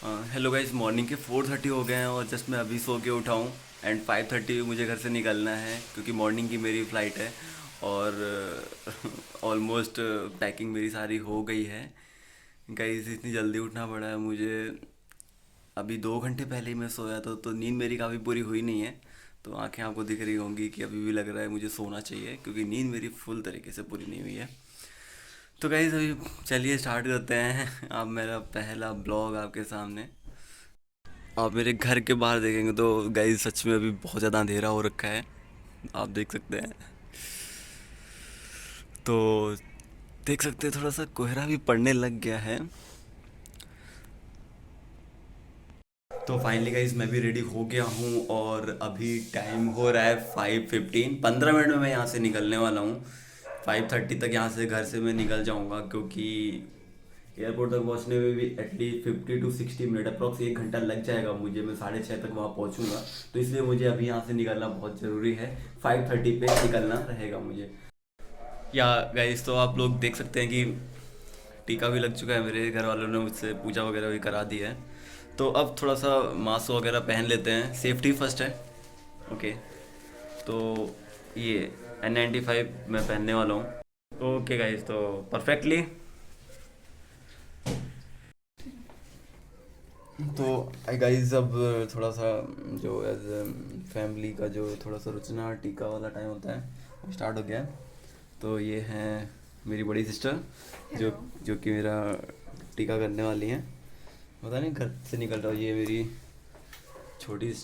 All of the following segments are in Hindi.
हेलो गाइस, मॉर्निंग के 4:30 हो गए हैं और जस्ट मैं अभी सो के उठा हूँ। एंड 5:30 मुझे घर से निकलना है क्योंकि मॉर्निंग की मेरी फ़्लाइट है। और ऑलमोस्ट पैकिंग मेरी सारी हो गई है। गाइस, इतनी जल्दी उठना पड़ा है मुझे। अभी 2 घंटे पहले ही मैं सोया था, तो नींद मेरी काफ़ी पूरी हुई नहीं है। तो आंखें आपको दिख रही होंगी कि अभी भी लग रहा है मुझे सोना चाहिए, क्योंकि नींद मेरी फुल तरीके से पूरी नहीं हुई है। तो गाइस, अभी चलिए स्टार्ट करते हैं। अब मेरा पहला ब्लॉग आपके सामने। आप मेरे घर के बाहर देखेंगे तो गाइस सच में अभी बहुत ज़्यादा अंधेरा हो रखा है। आप देख सकते हैं। तो देख सकते हैं, थोड़ा सा कोहरा भी पड़ने लग गया है। तो फाइनली गाइस मैं भी रेडी हो गया हूँ और अभी टाइम हो रहा है 5:15। 15 मिनट में मैं यहाँ से निकलने वाला हूँ। 5:30 तक यहाँ से घर से मैं निकल जाऊँगा, क्योंकि एयरपोर्ट तक पहुँचने में भी एटलीस्ट 50 to 60 मिनट, अप्रॉक्स 1 घंटा लग जाएगा मुझे। मैं 6:30 तक वहाँ पहुँचूँगा। तो इसलिए मुझे अभी यहाँ से निकलना बहुत ज़रूरी है। 5:30 पे निकलना रहेगा मुझे। या गाइस, तो आप लोग देख सकते हैं कि टीका भी लग चुका है। मेरे घर वालों ने मुझसे पूजा वगैरह भी करा दी है। तो अब थोड़ा सा मास्क वगैरह पहन लेते हैं, सेफ्टी फर्स्ट है। ओके। तो ये N95 मैं पहनने वाला हूँ। ओके गाइस, तो परफेक्टली। तो आई गाइस, अब थोड़ा सा जो एज फैमिली का जो थोड़ा सा रुचना टीका वाला टाइम होता है वो स्टार्ट हो गया है। तो ये हैं मेरी बड़ी सिस्टर, जो हेलो। जो कि मेरा टीका करने वाली हैं। पता नहीं घर से निकल रहा हूँ, ये मेरी छोटी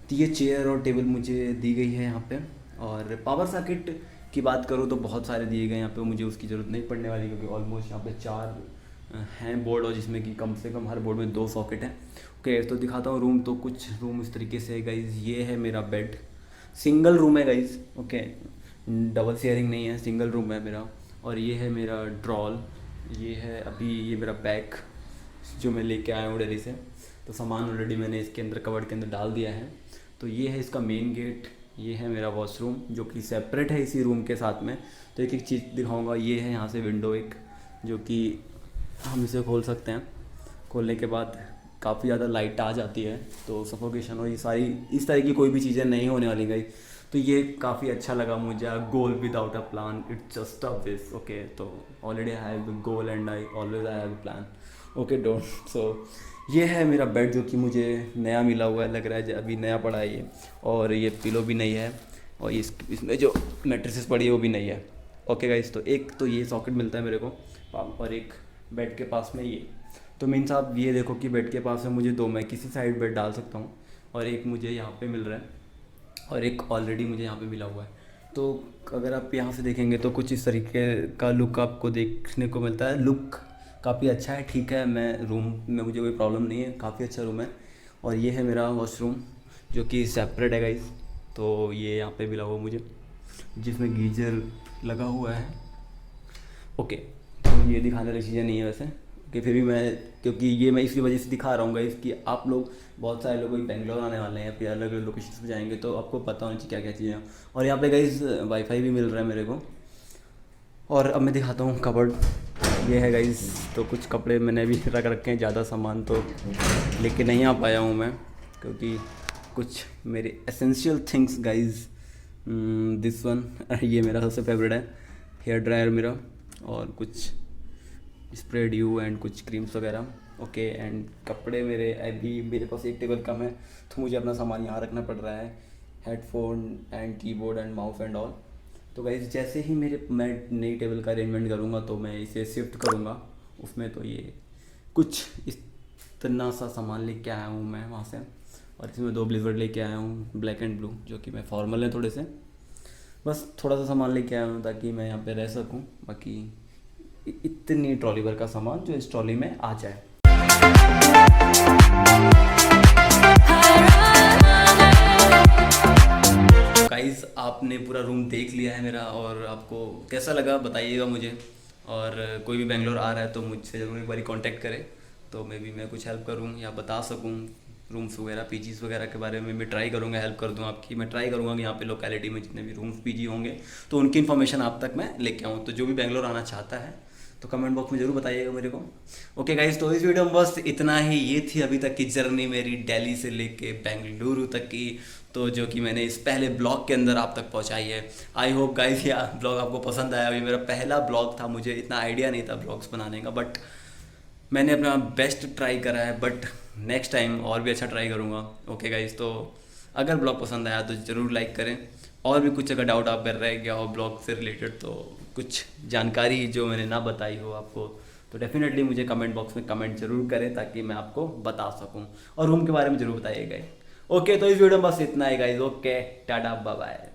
तो ये चेयर और टेबल मुझे दी गई है यहाँ पे। और पावर सॉकेट की बात करूँ तो बहुत सारे दिए गए यहाँ पे, मुझे उसकी ज़रूरत नहीं पड़ने वाली क्योंकि ऑलमोस्ट यहाँ पे 4 हैं बोर्ड, और जिसमें कि कम से कम हर बोर्ड में 2 सॉकेट हैं। ओके, तो दिखाता हूँ रूम। तो कुछ रूम इस तरीके से है गाइज़। ये है मेरा बेड, सिंगल रूम है गाइज़। ओके, डबल शेयरिंग नहीं है, सिंगल रूम है मेरा। और ये है मेरा ड्रॉल, ये है अभी ये मेरा बैग जो मैं लेके आया हूँ दिल्ली से। तो सामान ऑलरेडी मैंने इसके अंदर कवर्ड के अंदर डाल दिया है। तो ये है इसका मेन गेट, ये है मेरा वॉशरूम जो कि सेपरेट है इसी रूम के साथ में। तो एक एक चीज़ दिखाऊंगा। ये है यहाँ से विंडो एक, जो कि हम इसे खोल सकते हैं। खोलने के बाद काफ़ी ज़्यादा लाइट आ जाती है, तो सफोकेशन और ये सारी इस तरह की कोई भी चीज़ें नहीं होने वाली गई। तो ये काफ़ी अच्छा लगा मुझे। Goal without a plan it's just a wish. Okay, तो already I have the goal and I always I have plan. Okay don't. So ये है मेरा बेड जो कि मुझे नया मिला हुआ है, लग रहा है अभी नया पड़ा है ये। और ये पिलो भी नई है, और इसमें जो मैट्रेसेस पड़ी है वो भी नई है। ओके गाइस, तो एक तो ये सॉकेट मिलता है मेरे को, और एक बेड के पास में ये। तो मीन साहब ये देखो कि बेड के पास में मुझे 2, मैं किसी साइड बेड डाल सकता हूँ, और एक मुझे यहाँ पे मिल रहा है, और एक ऑलरेडी मुझे यहाँ पे मिला हुआ है। तो अगर आप यहाँ से देखेंगे तो कुछ इस तरीके का लुक आपको देखने को मिलता है। लुक काफ़ी अच्छा है, ठीक है। मैं रूम में मुझे कोई प्रॉब्लम नहीं है, काफ़ी अच्छा रूम है। और ये है मेरा वॉशरूम जो कि सेपरेट है गाइस। तो ये यहाँ पे मिला हुआ मुझे, जिसमें गीजर लगा हुआ है। ओके, तो ये दिखाने वाली चीज़ें नहीं है वैसे कि, फिर भी मैं, क्योंकि ये मैं इसी वजह से दिखा रहा हूँ गाइस कि आप लोग, बहुत सारे लोग बेंगलोर आने वाले हैं, फिर अलग अलग लोकेशन पे जाएंगे, तो आपको पता होना चाहिए क्या क्या चीज़ें हैं। और यहाँ पे गाइस वाईफाई भी मिल रहा है मेरे को। और अब मैं दिखाता हूँ कबर्ड। ये है गाइस, तो कुछ कपड़े मैंने भी रख रखे हैं, ज़्यादा सामान तो लेके नहीं आ पाया हूँ मैं, क्योंकि कुछ मेरे essential things guys. This one ये मेरा सबसे फेवरेट है, हेयर ड्रायर मेरा, और कुछ स्प्रे ड्यू एंड कुछ क्रीम्स वगैरह। ओके, एंड कपड़े मेरे अभी, मेरे पास एक टेबल कम है तो मुझे अपना सामान यहाँ रखना पड़ रहा है, headphone and keyboard and mouse and all. तो गाइस जैसे ही मैं नई टेबल का अरेंजमेंट करूँगा तो मैं इसे शिफ्ट करूँगा उसमें। तो ये कुछ इस इतना सा सामान लेके आया हूँ मैं वहाँ से, और इसमें 2 ब्लेजर लेके आया हूँ ब्लैक एंड ब्लू, जो कि मैं फॉर्मल हैं थोड़े से। बस थोड़ा सा सामान लेके आया हूँ ताकि मैं यहाँ पे रह सकूँ। बाकी इतनी ट्रॉली भर का सामान जो इस ट्रॉली में आ जाए। गाइस आपने पूरा रूम देख लिया है मेरा, और आपको कैसा लगा बताइएगा मुझे। और कोई भी बेंगलोर आ रहा है तो मुझसे ज़रूर एक बार कांटेक्ट करे, तो मैं कुछ हेल्प करूँ या बता सकूँ रूम्स वगैरह, पीजीज़ वगैरह के बारे में। मैं ट्राई करूँगा हेल्प कर दूँ आपकी। मैं ट्राई करूँगा कि यहाँ पे लोकेलिटी में जितने भी रूम्स पीजी होंगे तो उनकी इन्फॉर्मेशन आप तक मैं लेके आऊँ। तो जो भी बेंगलोर आना चाहता है तो कमेंट बॉक्स में ज़रूर बताइएगा मेरे को। ओके गाइस, तो इस वीडियो में बस इतना ही। ये थी अभी तक की जर्नी मेरी दिल्ली से लेके बेंगलुरु तक की, तो जो कि मैंने इस पहले ब्लॉग के अंदर आप तक पहुंचाई है। आई होप गाइस ये ब्लॉग आपको पसंद आया। अभी मेरा पहला ब्लॉग था, मुझे इतना आइडिया नहीं था ब्लॉग्स बनाने का, बट मैंने अपना बेस्ट ट्राई करा है। बट नेक्स्ट टाइम और भी अच्छा ट्राई करूँगा। ओके गाइस, तो अगर ब्लॉग पसंद आया तो ज़रूर लाइक करें। और भी कुछ अगर डाउट आप कर रहे हैं क्या हो ब्लॉग से रिलेटेड, तो कुछ जानकारी जो मैंने ना बताई हो आपको, तो डेफिनेटली मुझे कमेंट बॉक्स में कमेंट जरूर करें ताकि मैं आपको बता सकूं। और रूम के बारे में ज़रूर बताइएगा। ओके, तो इस वीडियो में बस इतना ही guys. Okay, tata bye bye.